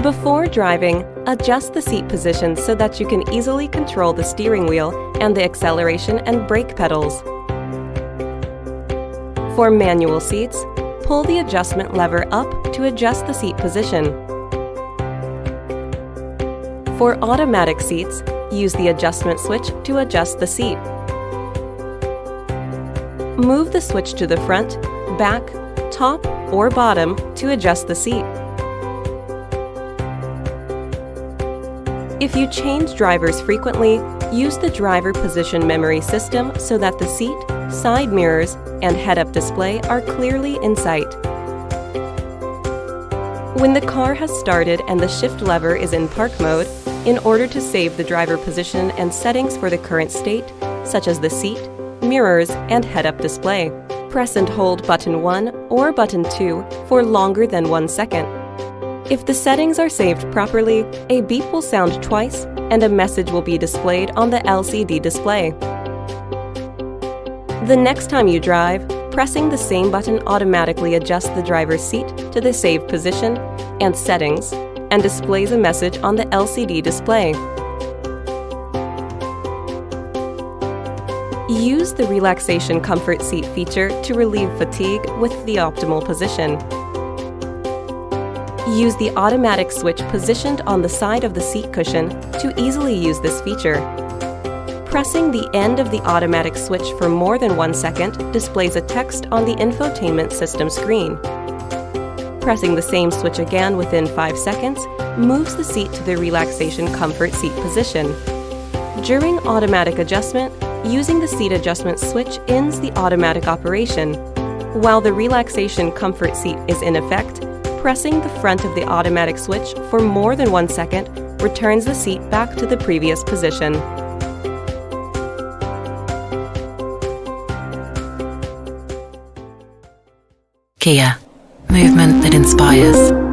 Before driving, adjust the seat position so that you can easily control the steering wheel and the acceleration and brake pedals. For manual seats, pull the adjustment lever up to adjust the seat position. For automatic seats, use the adjustment switch to adjust the seat. Move the switch to the front, back, top, or bottom to adjust the seat. If you change drivers frequently, use the driver position memory system so that the seat, side mirrors, and head-up display are clearly in sight. When the car has started and the shift lever is in park mode, in order to save the driver position and settings for the current state, such as the seat, mirrors, and head-up display, press and hold button 1 or button 2 for longer than 1 second. If the settings are saved properly, a beep will sound twice and a message will be displayed on the LCD display. The next time you drive, pressing the same button automatically adjusts the driver's seat to the saved position and settings and displays a message on the LCD display. Use the Relaxation Comfort Seat feature to relieve fatigue with the optimal position. Use the automatic switch positioned on the side of the seat cushion to easily use this feature. Pressing the end of the automatic switch for more than 1 second displays a text on the infotainment system screen. Pressing the same switch again within 5 seconds moves the seat to the Relaxation Comfort Seat position. During automatic adjustment, using the seat adjustment switch ends the automatic operation. While the Relaxation Comfort Seat is in effect, pressing the front of the automatic switch for more than 1 second returns the seat back to the previous position. Kia, movement that inspires.